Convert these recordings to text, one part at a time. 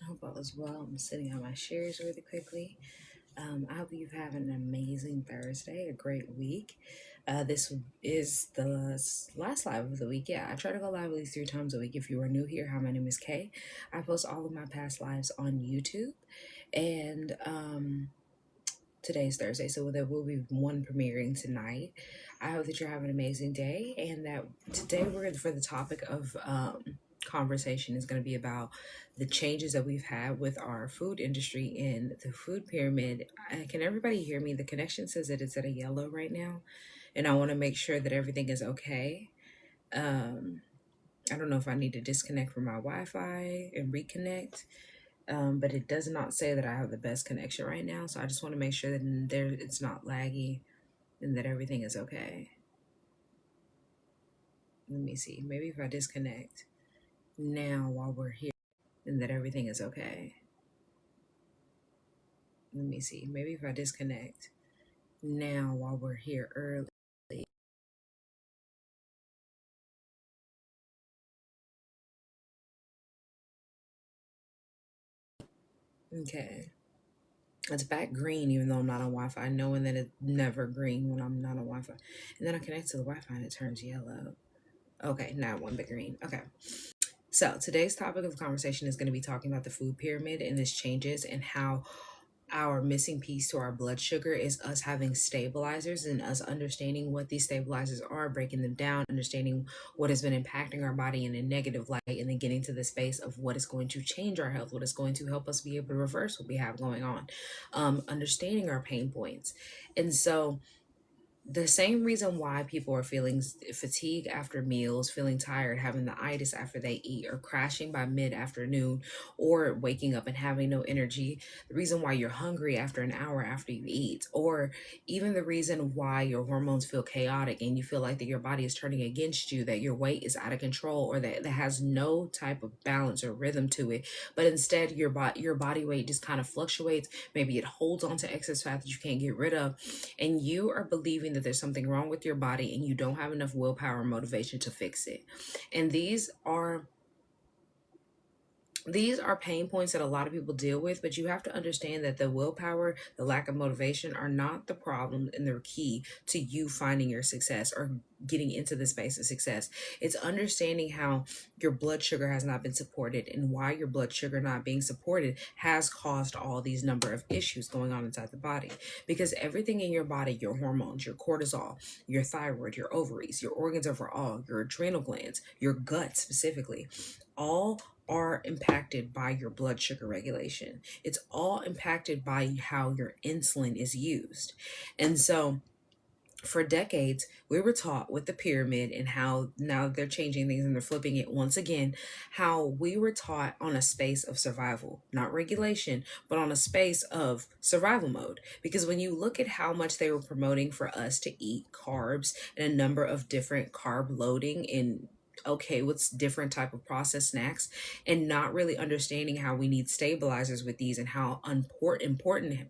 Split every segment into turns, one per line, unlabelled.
hope all is well. I'm sitting on my shares really quickly. I hope you've had an amazing Thursday, a great week. This is the last live of the week. Yeah, I try to go live at least 3 times a week. If you are new here, hi, my name is Kay. I post all of my past lives on YouTube. And today's Thursday, so there will be one premiering tonight. I hope that you're having an amazing day, and that today for the topic of conversation is going to be about the changes that we've had with our food industry in the food pyramid. Can everybody hear me? The connection says that it's at a yellow right now, and I want to make sure that everything is okay. Um, I don't know if I need to disconnect from my Wi-Fi and reconnect, but it does not say that I have the best connection right now. So I just want to make sure that it's not laggy and that everything is okay. Let me see. Maybe if I disconnect now while we're here and that everything is okay. Let me see. Maybe if I disconnect now while we're here early. Okay. It's back green even though I'm not on Wi-Fi, knowing that it's never green when I'm not on Wi-Fi. And then I connect to the Wi-Fi and it turns yellow. Okay, now it went back green. Okay. So today's topic of conversation is going to be talking about the food pyramid and its changes and how our missing piece to our blood sugar is us having stabilizers and us understanding what these stabilizers are, breaking them down, understanding what has been impacting our body in a negative light, and then getting to the space of what is going to change our health, what is going to help us be able to reverse what we have going on, understanding our pain points. And so the same reason why people are feeling fatigue after meals, feeling tired, having the itis after they eat, or crashing by mid-afternoon, or waking up and having no energy, the reason why you're hungry after an hour after you eat, or even the reason why your hormones feel chaotic and you feel like that your body is turning against you, that your weight is out of control, or that has no type of balance or rhythm to it, but instead your body weight just kind of fluctuates. Maybe it holds on to excess fat that you can't get rid of, and you are believing that there's something wrong with your body and you don't have enough willpower and motivation to fix it. And these are pain points that a lot of people deal with, but you have to understand that the willpower, the lack of motivation are not the problem and the key to you finding your success or getting into the space of success. It's understanding how your blood sugar has not been supported and why your blood sugar not being supported has caused all these number of issues going on inside the body. Because everything in your body, your hormones, your cortisol, your thyroid, your ovaries, your organs overall, your adrenal glands, your gut specifically, all are impacted by your blood sugar regulation. It's all impacted by how your insulin is used. And so for decades, we were taught with the pyramid and how now they're changing things and they're flipping it once again, how we were taught on a space of survival, not regulation, but on a space of survival mode. Because when you look at how much they were promoting for us to eat carbs and a number of different carb loading in what's different type of processed snacks, and not really understanding how we need stabilizers with these and how important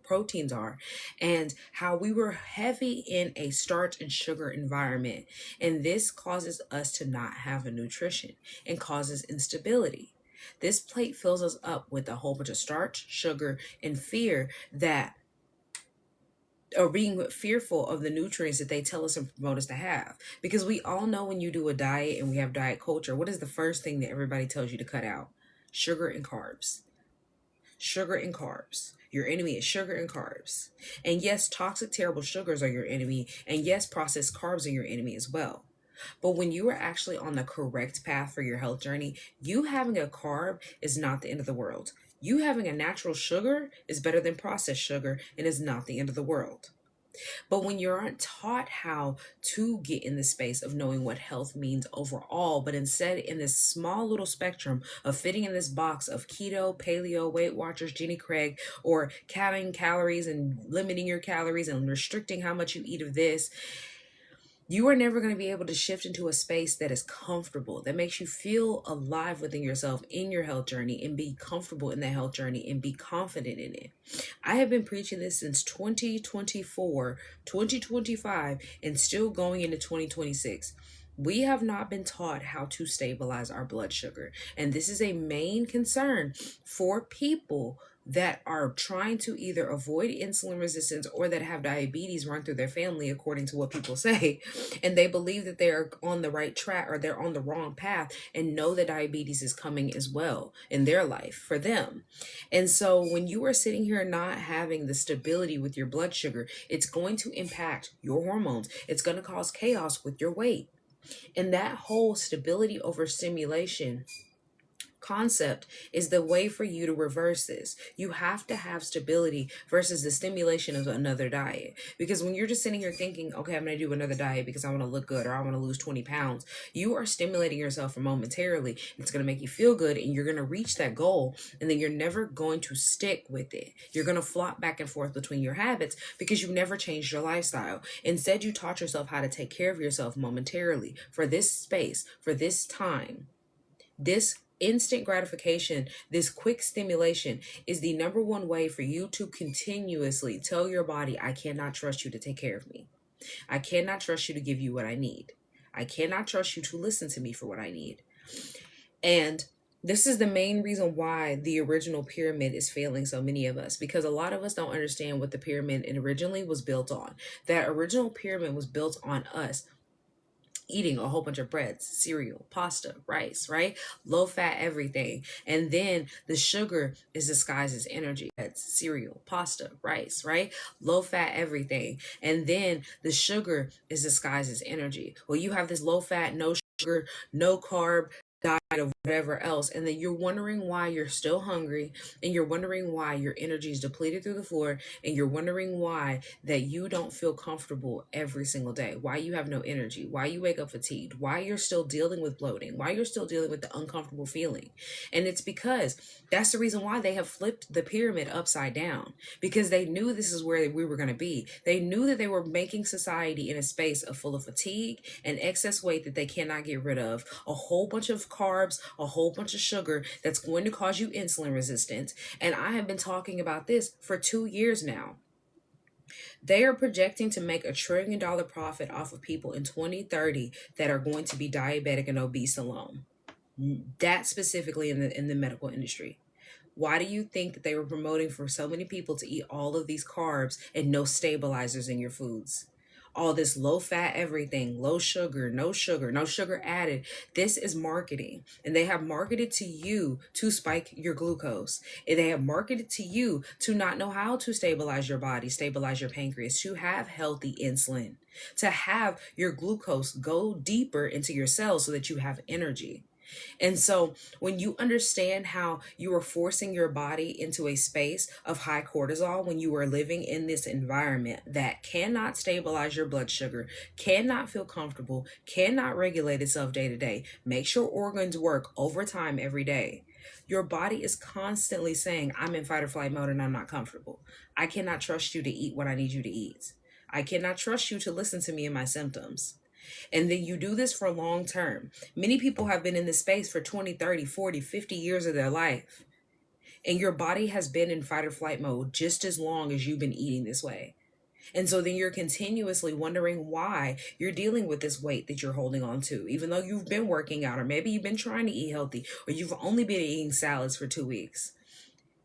proteins are, and how we were heavy in a starch and sugar environment, and this causes us to not have a nutrition and causes instability. This plate fills us up with a whole bunch of starch, sugar, and fear that, or being fearful of the nutrients that they tell us and promote us to have. Because we all know when you do a diet and we have diet culture, what is the first thing that everybody tells you to cut out? Sugar and carbs. Sugar and carbs. Your enemy is sugar and carbs. And yes, toxic, terrible sugars are your enemy. And yes, processed carbs are your enemy as well. But when you are actually on the correct path for your health journey, you having a carb is not the end of the world. You having a natural sugar is better than processed sugar and is not the end of the world. But when you aren't taught how to get in the space of knowing what health means overall, but instead in this small little spectrum of fitting in this box of keto, paleo, Weight Watchers, Jenny Craig, or counting calories and limiting your calories and restricting how much you eat of this, you are never going to be able to shift into a space that is comfortable, that makes you feel alive within yourself in your health journey, and be comfortable in that health journey and be confident in it. I have been preaching this since 2024, 2025, and still going into 2026. We have not been taught how to stabilize our blood sugar. And this is a main concern for people that are trying to either avoid insulin resistance or that have diabetes run through their family, according to what people say. And they believe that they're on the right track or they're on the wrong path and know that diabetes is coming as well in their life for them. And so when you are sitting here not having the stability with your blood sugar, it's going to impact your hormones. It's going to cause chaos with your weight. And that whole stability over stimulation concept is the way for you to reverse this. You have to have stability versus the stimulation of another diet. Because when you're just sitting here thinking, okay, I'm going to do another diet because I want to look good or I want to lose 20 pounds, you are stimulating yourself for momentarily. It's going to make you feel good and you're going to reach that goal, and then you're never going to stick with it. You're going to flop back and forth between your habits because you never changed your lifestyle. Instead, you taught yourself how to take care of yourself momentarily for this space, for this time. This instant gratification, this quick stimulation is the number one way for you to continuously tell your body, I cannot trust you to take care of me. I cannot trust you to give you what I need. I cannot trust you to listen to me for what I need. And this is the main reason why the original pyramid is failing so many of us, because a lot of us don't understand what the pyramid originally was built on. That original pyramid was built on us eating a whole bunch of breads, cereal, pasta, rice, right? Low fat everything. And then the sugar is disguised as energy. Breads, cereal, pasta, rice, right? Low fat everything. And then the sugar is disguised as energy. Well, you have this low fat, no sugar, no carb diet of whatever else, and then you're wondering why you're still hungry, and you're wondering why your energy is depleted through the floor, and you're wondering why that you don't feel comfortable every single day, why you have no energy, why you wake up fatigued, why you're still dealing with bloating, why you're still dealing with the uncomfortable feeling. And it's because that's the reason why they have flipped the pyramid upside down, because they knew this is where we were going to be. They knew that they were making society in a space of full of fatigue and excess weight that they cannot get rid of, a whole bunch of carbs, a whole bunch of sugar that's going to cause you insulin resistance. And I have been talking about this for 2 years now. They are projecting to make $1 trillion profit off of people in 2030 that are going to be diabetic and obese alone. That specifically in the medical industry. Why do you think that they were promoting for so many people to eat all of these carbs and no stabilizers in your foods? All this low fat everything, low sugar, no sugar, no sugar added. This is marketing. And they have marketed to you to spike your glucose. And they have marketed to you to not know how to stabilize your body, stabilize your pancreas, to have healthy insulin, to have your glucose go deeper into your cells so that you have energy. And so when you understand how you are forcing your body into a space of high cortisol, when you are living in this environment that cannot stabilize your blood sugar, cannot feel comfortable, cannot regulate itself day to day, makes your organs work overtime every day, your body is constantly saying, I'm in fight or flight mode and I'm not comfortable. I cannot trust you to eat what I need you to eat. I cannot trust you to listen to me and my symptoms. And then you do this for long term. Many people have been in this space for 20, 30, 40, 50 years of their life. And your body has been in fight or flight mode just as long as you've been eating this way. And so then you're continuously wondering why you're dealing with this weight that you're holding on to, even though you've been working out, or maybe you've been trying to eat healthy, or you've only been eating salads for 2 weeks.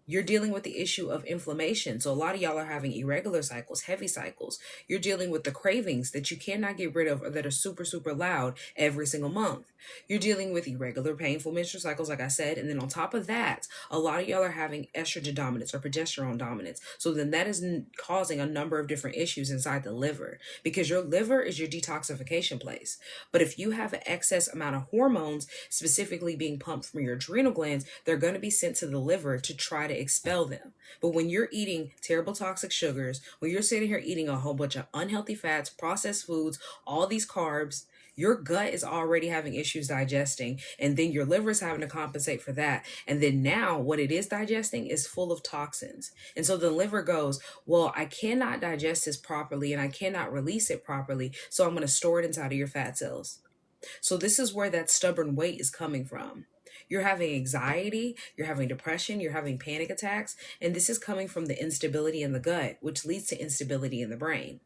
You're dealing with the issue of inflammation. So a lot of y'all are having irregular cycles, heavy cycles. You're dealing with the cravings that you cannot get rid of or that are super, super loud every single month. You're dealing with irregular, painful menstrual cycles, like I said. And then on top of that, a lot of y'all are having estrogen dominance or progesterone dominance. So then that is causing a number of different issues inside the liver, because your liver is your detoxification place. But if you have an excess amount of hormones specifically being pumped from your adrenal glands, they're going to be sent to the liver to try to expel them. But when you're eating terrible toxic sugars, when you're sitting here eating a whole bunch of unhealthy fats, processed foods, all these carbs, your gut is already having issues digesting, and then your liver is having to compensate for that. And then now what it is digesting is full of toxins. And so the liver goes, well, I cannot digest this properly and I cannot release it properly, so I'm going to store it inside of your fat cells. So this is where that stubborn weight is coming from. You're having anxiety, you're having depression, you're having panic attacks, and this is coming from the instability in the gut, which leads to instability in the brain.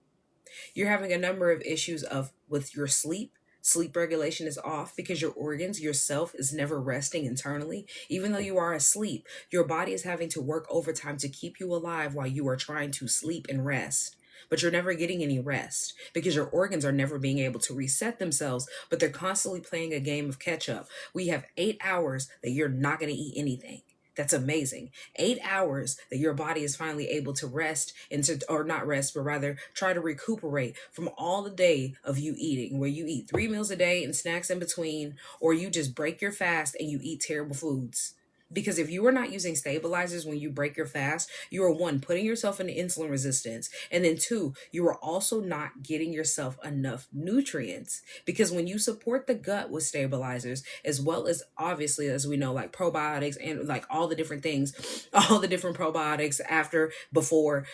You're having a number of issues with your sleep, Sleep regulation is off because your organs, yourself, is never resting internally. Even though you are asleep, your body is having to work overtime to keep you alive while you are trying to sleep and rest. But you're never getting any rest because your organs are never being able to reset themselves, but they're constantly playing a game of catch up. We have 8 hours that you're not going to eat anything. That's amazing. 8 hours that your body is finally able to rest into, or not rest, but rather try to recuperate from all the day of you eating, where you eat 3 meals a day and snacks in between, or you just break your fast and you eat terrible foods. Because if you are not using stabilizers when you break your fast, you are one, putting yourself into insulin resistance. And then two, you are also not getting yourself enough nutrients. Because when you support the gut with stabilizers, as well as obviously, as we know, like probiotics and like all the different things, all the different probiotics after, before,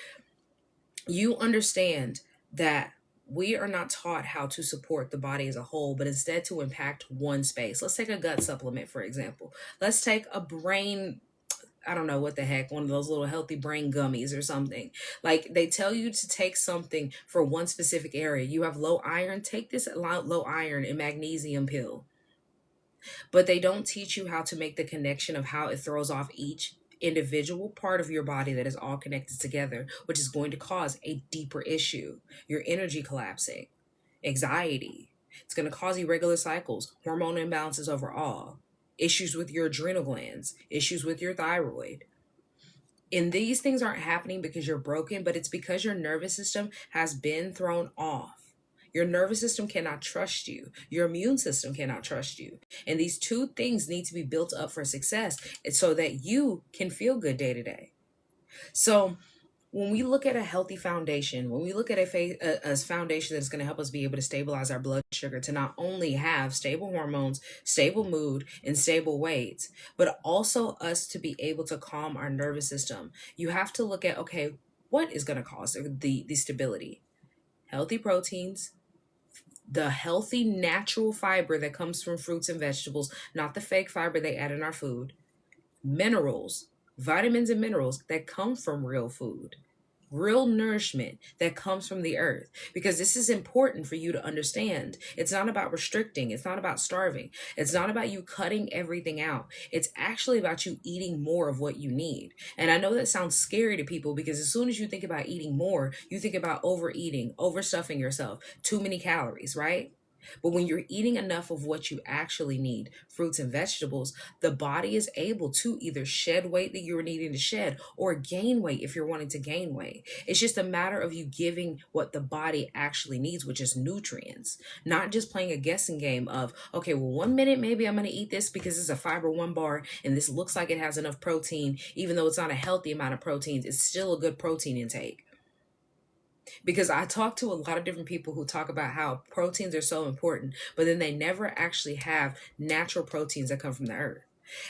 you understand that we are not taught how to support the body as a whole, but instead to impact one space. Let's take a gut supplement, for example. Let's take a brain, I don't know what the heck, one of those little healthy brain gummies or something. Like they tell you to take something for one specific area. You have low iron, take this low iron and magnesium pill. But they don't teach you how to make the connection of how it throws off each individual part of your body that is all connected together, which is going to cause a deeper issue. Your energy collapsing, anxiety. It's going to cause irregular cycles, hormone imbalances overall, issues with your adrenal glands, issues with your thyroid. And these things aren't happening because you're broken, but it's because your nervous system has been thrown off. Your nervous system cannot trust you. Your immune system cannot trust you. And these two things need to be built up for success so that you can feel good day to day. So when we look at a healthy foundation, when we look at a foundation that's going to help us be able to stabilize our blood sugar, to not only have stable hormones, stable mood, and stable weight, but also us to be able to calm our nervous system, you have to look at, okay, what is going to cause the stability? Healthy proteins, the healthy natural fiber that comes from fruits and vegetables, not the fake fiber they add in our food, minerals, vitamins and minerals that come from real food, real nourishment that comes from the earth. Because this is important for you to understand. It's not about restricting, it's not about starving, it's not about you cutting everything out. It's actually about you eating more of what you need. And I know that sounds scary to people because as soon as you think about eating more, you think about overeating, overstuffing yourself, too many calories, right? But when you're eating enough of what you actually need, fruits and vegetables, the body is able to either shed weight that you're needing to shed or gain weight if you're wanting to gain weight. It's just a matter of you giving what the body actually needs, which is nutrients, not just playing a guessing game of, okay, well, 1 minute maybe I'm going to eat this because it's a fiber one bar and this looks like it has enough protein. Even though it's not a healthy amount of proteins, it's still a good protein intake. Because I talk to a lot of different people who talk about how proteins are so important, but then they never actually have natural proteins that come from the earth.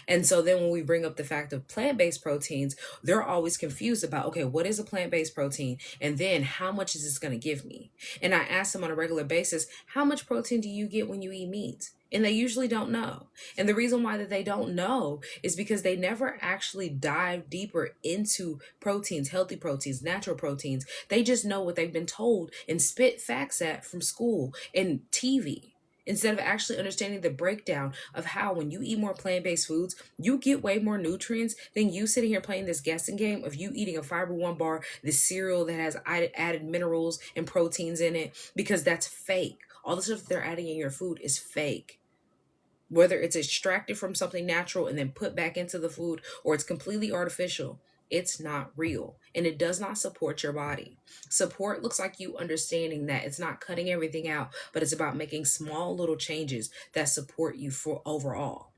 And so then when we bring up the fact of plant-based proteins, they're always confused about, okay, what is a plant-based protein? And then how much is this going to give me? And I ask them on a regular basis, how much protein do you get when you eat meat? And they usually don't know. And the reason why that they don't know is because they never actually dive deeper into proteins, healthy proteins, natural proteins. They just know what they've been told and spit facts at from school and TV, instead of actually understanding the breakdown of how when you eat more plant-based foods, you get way more nutrients than you sitting here playing this guessing game of you eating a fiber one bar, this cereal that has added minerals and proteins in it, because that's fake. All the stuff that they're adding in your food is fake. Whether it's extracted from something natural and then put back into the food, or it's completely artificial, it's not real and it does not support your body. Support looks like you understanding that it's not cutting everything out, but it's about making small little changes that support you for overall.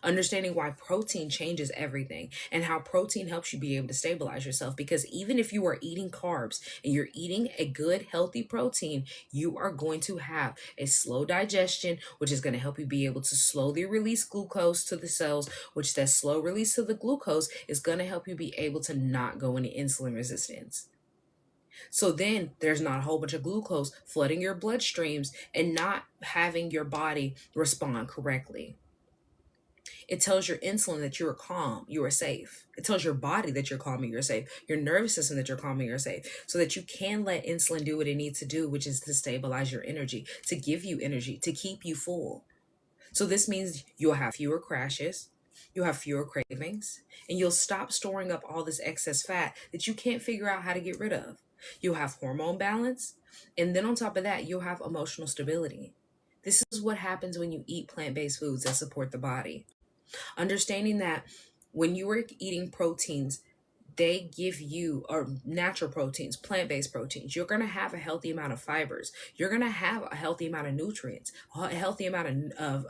Understanding why protein changes everything and how protein helps you be able to stabilize yourself. Because even if you are eating carbs and you're eating a good, healthy protein, you are going to have a slow digestion, which is going to help you be able to slowly release glucose to the cells, which that slow release of the glucose is going to help you be able to not go into insulin resistance. So then there's not a whole bunch of glucose flooding your bloodstreams and not having your body respond correctly. It tells your insulin that you are calm, you are safe. It tells your body that you're calm and you're safe, your nervous system that you're calm and you're safe, so that you can let insulin do what it needs to do, which is to stabilize your energy, to give you energy, to keep you full. So this means you'll have fewer crashes, you'll have fewer cravings, and you'll stop storing up all this excess fat that you can't figure out how to get rid of. You'll have hormone balance, and then on top of that, you'll have emotional stability. This is what happens when you eat plant based foods that support the body. Understanding that when you are eating proteins, they give you, or natural proteins, plant-based proteins, you're going to have a healthy amount of fibers, you're going to have a healthy amount of nutrients, a healthy amount of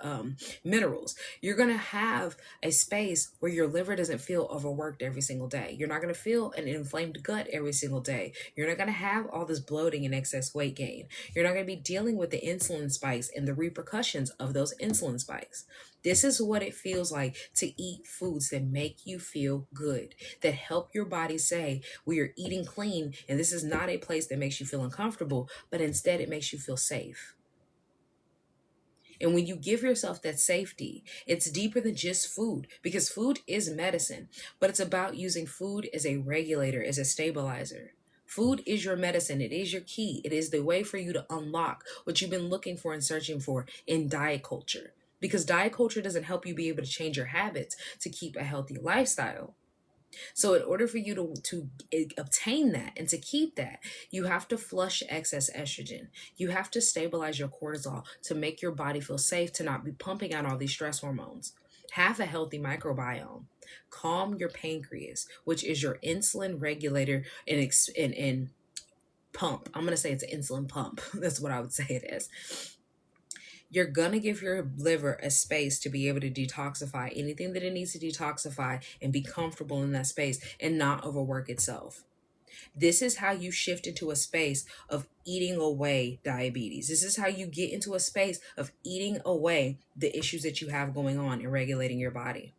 minerals. You're going to have a space where your liver doesn't feel overworked every single day. You're not going to feel an inflamed gut every single day. You're not going to have all this bloating and excess weight gain. You're not going to be dealing with the insulin spikes and the repercussions of those insulin spikes. This is what it feels like to eat foods that make you feel good, that help your body say, we are eating clean, and this is not a place that makes you feel uncomfortable, but instead it makes you feel safe. And when you give yourself that safety, it's deeper than just food, because food is medicine, but it's about using food as a regulator, as a stabilizer. Food is your medicine. It is your key. It is the way for you to unlock what you've been looking for and searching for in diet culture. Because diet culture doesn't help you be able to change your habits to keep a healthy lifestyle. So in order for you to obtain that and to keep that, you have to flush excess estrogen. You have to stabilize your cortisol to make your body feel safe to not be pumping out all these stress hormones. Have a healthy microbiome. Calm your pancreas, which is your insulin regulator and pump. I'm going to say it's an insulin pump. That's what I would say it is. You're going to give your liver a space to be able to detoxify anything that it needs to detoxify and be comfortable in that space and not overwork itself. This is how you shift into a space of eating away diabetes. This is how you get into a space of eating away the issues that you have going on in regulating your body.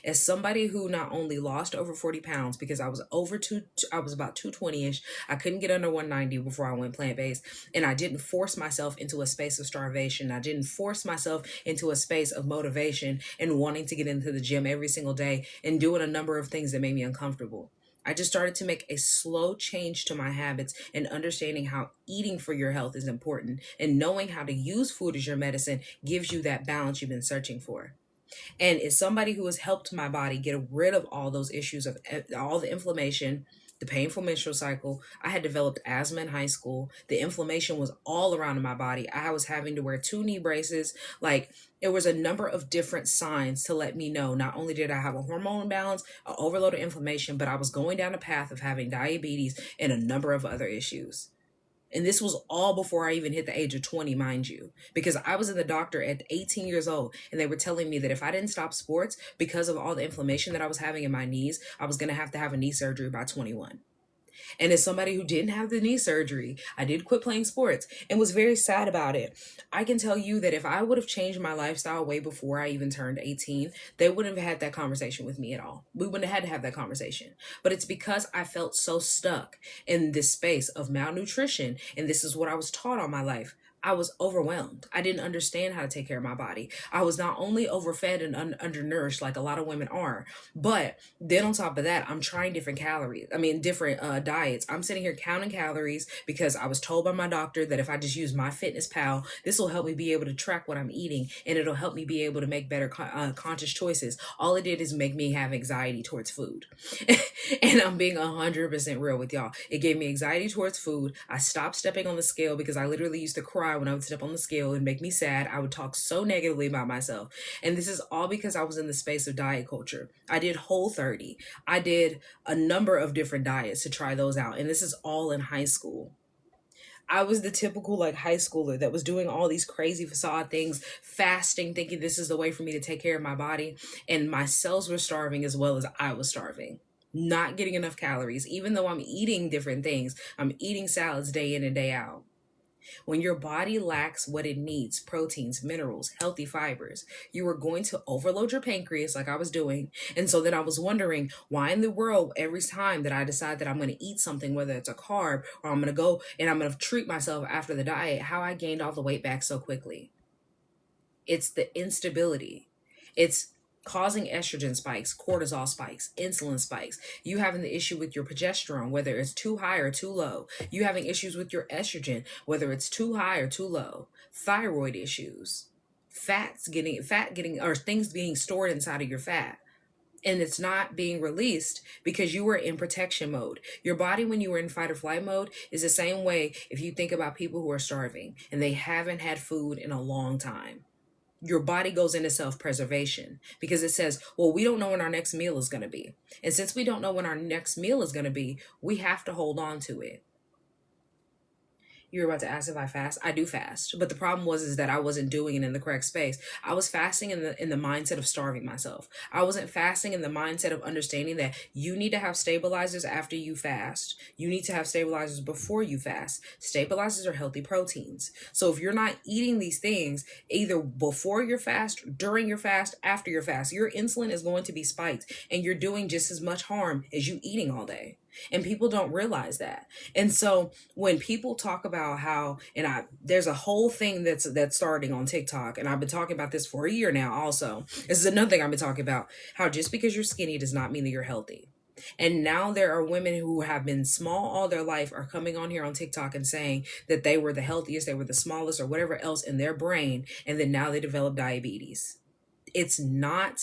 As somebody who not only lost over 40 pounds because I was about 220-ish. I couldn't get under 190 before I went plant-based. And I didn't force myself into a space of starvation. I didn't force myself into a space of motivation and wanting to get into the gym every single day and doing a number of things that made me uncomfortable. I just started to make a slow change to my habits and understanding how eating for your health is important, and knowing how to use food as your medicine gives you that balance you've been searching for. And as somebody who has helped my body get rid of all those issues of all the inflammation, the painful menstrual cycle, I had developed asthma in high school. The inflammation was all around in my body. I was having to wear 2 knee braces. Like, it was a number of different signs to let me know not only did I have a hormone imbalance, an overload of inflammation, but I was going down a path of having diabetes and a number of other issues. And this was all before I even hit the age of 20, mind you, because I was in the doctor at 18 years old and they were telling me that if I didn't stop sports because of all the inflammation that I was having in my knees, I was going to have a knee surgery by 21. And as somebody who didn't have the knee surgery, I did quit playing sports and was very sad about it. I can tell you that if I would have changed my lifestyle way before I even turned 18, they wouldn't have had that conversation with me at all. We wouldn't have had to have that conversation. But it's because I felt so stuck in this space of malnutrition. And this is what I was taught all my life. I was overwhelmed. I didn't understand how to take care of my body. I was not only overfed and undernourished like a lot of women are, but then on top of that, I'm trying different diets. I'm sitting here counting calories because I was told by my doctor that if I just use MyFitnessPal, this will help me be able to track what I'm eating and it'll help me be able to make better conscious choices. All it did is make me have anxiety towards food. And I'm being 100% real with y'all. It gave me anxiety towards food. I stopped stepping on the scale because I literally used to cry when I would step on the scale and make me sad. I would talk so negatively about myself. And this is all because I was in the space of diet culture. I did Whole30. I did a number of different diets to try those out. And this is all in high school. I was the typical like high schooler that was doing all these crazy facade things, fasting, thinking this is the way for me to take care of my body. And my cells were starving as well as I was starving. Not getting enough calories, even though I'm eating different things. I'm eating salads day in and day out. When your body lacks what it needs, proteins, minerals, healthy fibers, you are going to overload your pancreas like I was doing. And so then I was wondering why in the world, every time that I decide that I'm going to eat something, whether it's a carb or I'm going to go and I'm going to treat myself after the diet, how I gained all the weight back so quickly. It's the instability. It's causing estrogen spikes, cortisol spikes, insulin spikes. You having the issue with your progesterone, whether it's too high or too low. You having issues with your estrogen, whether it's too high or too low. Thyroid issues, fat getting, or things being stored inside of your fat. And it's not being released because you were in protection mode. Your body, when you were in fight or flight mode, is the same way if you think about people who are starving and they haven't had food in a long time. Your body goes into self-preservation because it says, well, we don't know when our next meal is going to be. And since we don't know when our next meal is going to be, we have to hold on to it. You were about to ask if I fast. I do fast, but the problem is that I wasn't doing it in the correct space. I was fasting in the mindset of starving myself. I wasn't fasting in the mindset of understanding that you need to have stabilizers after you fast. You need to have stabilizers before you fast. Stabilizers are healthy proteins. So if you're not eating these things either before your fast, during your fast, after your fast, your insulin is going to be spiked, and you're doing just as much harm as you eating all day. And people don't realize that. And so when people talk about how, there's a whole thing that's starting on TikTok, and I've been talking about this for a year now also. This is another thing I've been talking about, how just because you're skinny does not mean that you're healthy. And now there are women who have been small all their life are coming on here on TikTok and saying that they were the healthiest, they were the smallest, or whatever else in their brain, and then now they develop diabetes. It's not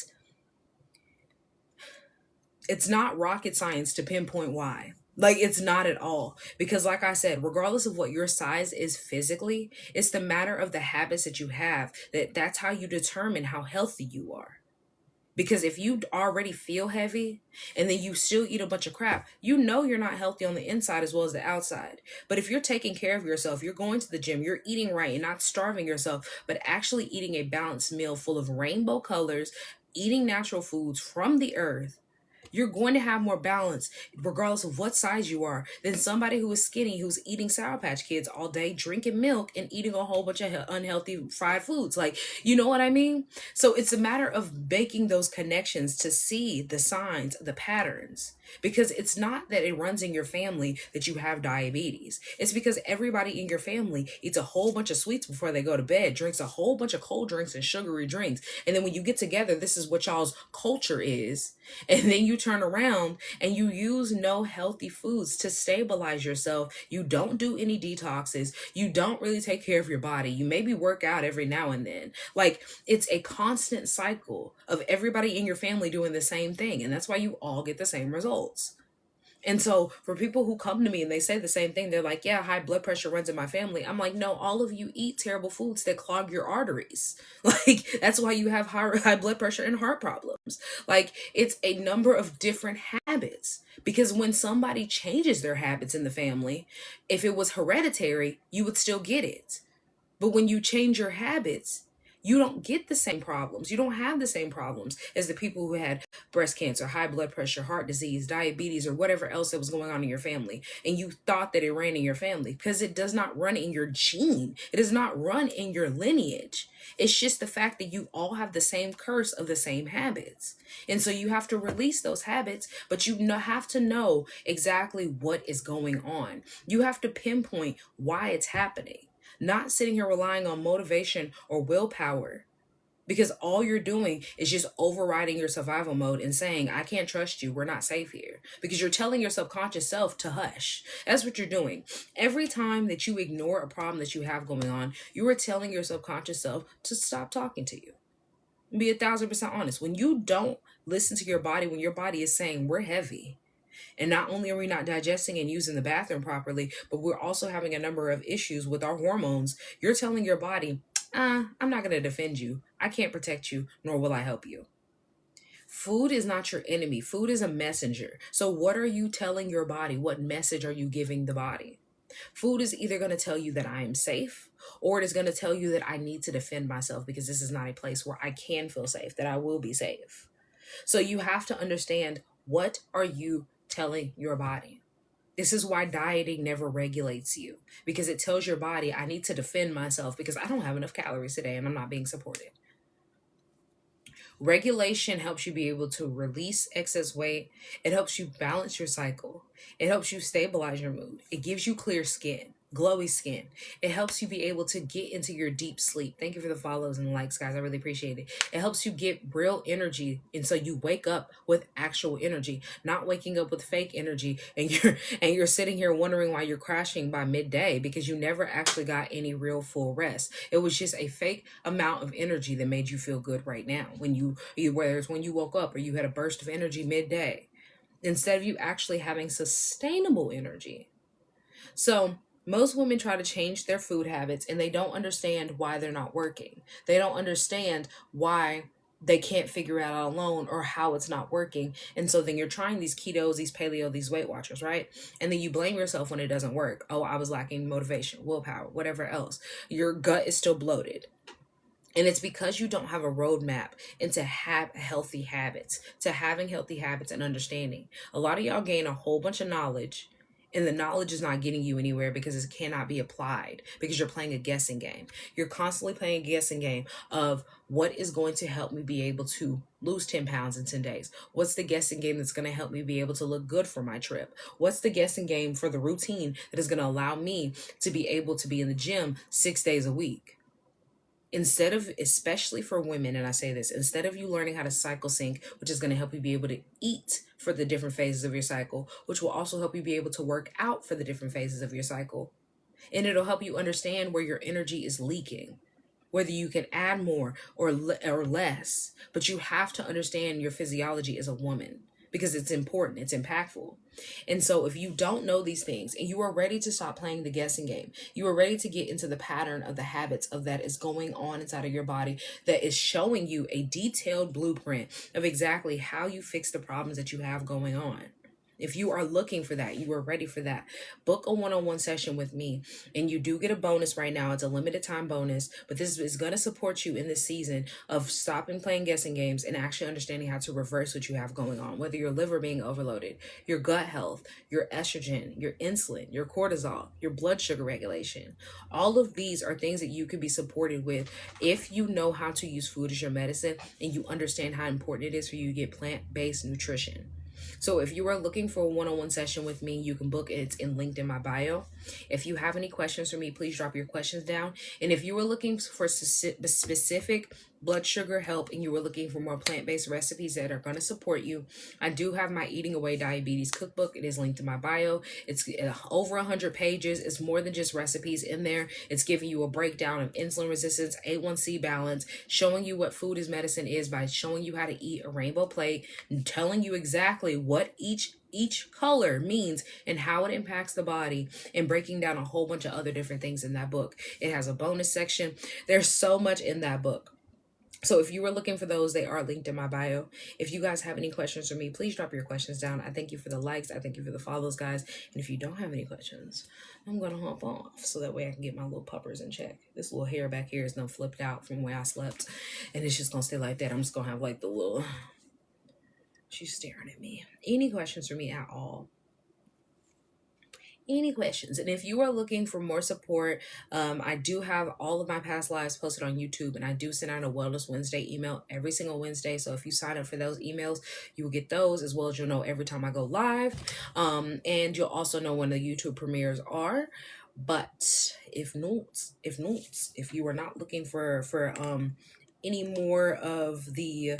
rocket science to pinpoint why. Like, it's not at all. Because like I said, regardless of what your size is physically, it's the matter of the habits that you have. That's how you determine how healthy you are. Because if you already feel heavy and then you still eat a bunch of crap, you know you're not healthy on the inside as well as the outside. But if you're taking care of yourself, you're going to the gym, you're eating right and not starving yourself, but actually eating a balanced meal full of rainbow colors, eating natural foods from the earth, you're going to have more balance regardless of what size you are than somebody who is skinny, who's eating Sour Patch Kids all day, drinking milk and eating a whole bunch of unhealthy fried foods. Like, you know what I mean? So it's a matter of making those connections to see the signs, the patterns. Because it's not that it runs in your family that you have diabetes. It's because everybody in your family eats a whole bunch of sweets before they go to bed, drinks a whole bunch of cold drinks and sugary drinks. And then when you get together, this is what y'all's culture is. And then you turn around and you use no healthy foods to stabilize yourself. You don't do any detoxes. You don't really take care of your body. You maybe work out every now and then. Like, it's a constant cycle of everybody in your family doing the same thing. And that's why you all get the same results. And so for people who come to me and they say the same thing, they're like, yeah, high blood pressure runs in my family. I'm like, no, all of you eat terrible foods that clog your arteries. Like, that's why you have high blood pressure and heart problems. Like, it's a number of different habits. Because when somebody changes their habits in the family, if it was hereditary, you would still get it. But when you change your habits, you don't get the same problems. You don't have the same problems as the people who had breast cancer, high blood pressure, heart disease, diabetes, or whatever else that was going on in your family. And you thought that it ran in your family because it does not run in your gene. It does not run in your lineage. It's just the fact that you all have the same curse of the same habits. And so you have to release those habits, but you have to know exactly what is going on. You have to pinpoint why it's happening. Not sitting here relying on motivation or willpower, because all you're doing is just overriding your survival mode and saying, I can't trust you. We're not safe here. Because you're telling your subconscious self to hush. That's what you're doing. Every time that you ignore a problem that you have going on, you are telling your subconscious self to stop talking to you. Be 1,000% honest. When you don't listen to your body, when your body is saying we're heavy, and not only are we not digesting and using the bathroom properly, but we're also having a number of issues with our hormones, you're telling your body, I'm not going to defend you. I can't protect you, nor will I help you. Food is not your enemy. Food is a messenger. So what are you telling your body? What message are you giving the body? Food is either going to tell you that I am safe, or it is going to tell you that I need to defend myself because this is not a place where I can feel safe, that I will be safe. So you have to understand, what are you telling your body? This is why dieting never regulates you, because it tells your body, I need to defend myself because I don't have enough calories today and I'm not being supported. Regulation helps you be able to release excess weight. It helps you balance your cycle. It helps you stabilize your mood. It gives you clear skin. glowy skin. It helps you be able to get into your deep sleep. Thank you for the follows and the likes, guys. I really appreciate it. It helps you get real energy, and so you wake up with actual energy, not waking up with fake energy, and you're sitting here wondering why you're crashing by midday because you never actually got any real full rest. It was just a fake amount of energy that made you feel good right now when whether it's when you woke up or you had a burst of energy midday, instead of you actually having sustainable energy. So, most women try to change their food habits and they don't understand why they're not working. They don't understand why they can't figure it out alone or how it's not working. And so then you're trying these ketos, these paleo, these Weight Watchers, right? And then you blame yourself when it doesn't work. Oh, I was lacking motivation, willpower, whatever else. Your gut is still bloated. And it's because you don't have a roadmap into have healthy habits, to having healthy habits and understanding. A lot of y'all gain a whole bunch of knowledge, and the knowledge is not getting you anywhere because it cannot be applied because you're playing a guessing game. You're constantly playing a guessing game of what is going to help me be able to lose 10 pounds in 10 days. What's the guessing game that's going to help me be able to look good for my trip? What's the guessing game for the routine that is going to allow me to be able to be in the gym 6 days a week? Instead of, especially for women, and I say this, instead of you learning how to cycle sync, which is going to help you be able to eat for the different phases of your cycle, which will also help you be able to work out for the different phases of your cycle, and it'll help you understand where your energy is leaking, whether you can add more or less. But you have to understand your physiology as a woman because it's important, it's impactful. And so if you don't know these things and you are ready to stop playing the guessing game, you are ready to get into the pattern of the habits of that is going on inside of your body, that is showing you a detailed blueprint of exactly how you fix the problems that you have going on. If you are looking for that, you are ready for that, book a one-on-one session with me. And you do get a bonus right now. It's a limited time bonus, but this is going to support you in this season of stopping playing guessing games and actually understanding how to reverse what you have going on, whether your liver being overloaded, your gut health, your estrogen, your insulin, your cortisol, your blood sugar regulation. All of these are things that you can be supported with if you know how to use food as your medicine and you understand how important it is for you to get plant-based nutrition. So if you are looking for a one-on-one session with me, you can book it. It's linked in my bio. If you have any questions for me, please drop your questions down. And if you were looking for specific blood sugar help and you were looking for more plant-based recipes that are going to support you, I do have my Eating Away Diabetes cookbook. It is linked in my bio. It's over 100 pages. It's more than just recipes in there. It's giving you a breakdown of insulin resistance, A1C balance, showing you what food as medicine is by showing you how to eat a rainbow plate, and telling you exactly what each color means and how it impacts the body, and breaking down a whole bunch of other different things in that book. It has a bonus section. There's so much in that book. So if you were looking for those, they are linked in my bio. If you guys have any questions for me, please drop your questions down. I thank you for the likes. I thank you for the follows, guys. And if you don't have any questions, I'm going to hop off so that way I can get my little puppers in check. This little hair back here is done flipped out from where I slept. And it's just going to stay like that. I'm just going to have like the little... She's staring at me. Any questions for me at all? Any questions? And if you are looking for more support, I do have all of my past lives posted on YouTube, and I do send out a Wellness Wednesday email every single Wednesday. So if you sign up for those emails, you will get those, as well as you'll know every time I go live. And you'll also know when the YouTube premieres are. But if you are not looking for any more of the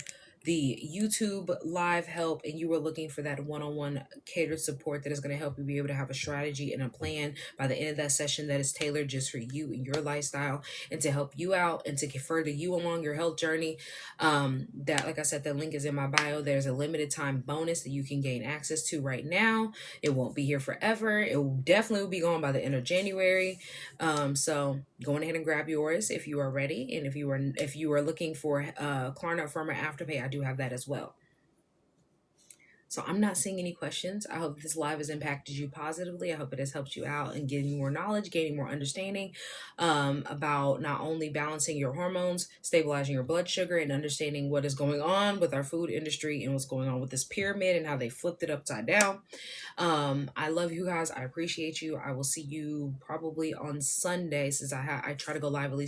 YouTube live help, and you were looking for that one-on-one catered support that is going to help you be able to have a strategy and a plan by the end of that session that is tailored just for you and your lifestyle, and to help you out and to further you along your health journey, that, like I said, the link is in my bio. There's a limited time bonus that you can gain access to right now. It won't be here forever. It will definitely be gone by the end of January. So go ahead and grab yours if you are ready, and if you are looking for Klarna Firmer Afterpay, I do have that as well. So I'm not seeing any questions. I hope this live has impacted you positively. I hope it has helped you out in getting more knowledge, gaining more understanding about not only balancing your hormones, stabilizing your blood sugar, and understanding what is going on with our food industry and what's going on with this pyramid and how they flipped it upside down. I love you guys. I appreciate you. I will see you probably on Sunday, since I try to go live at least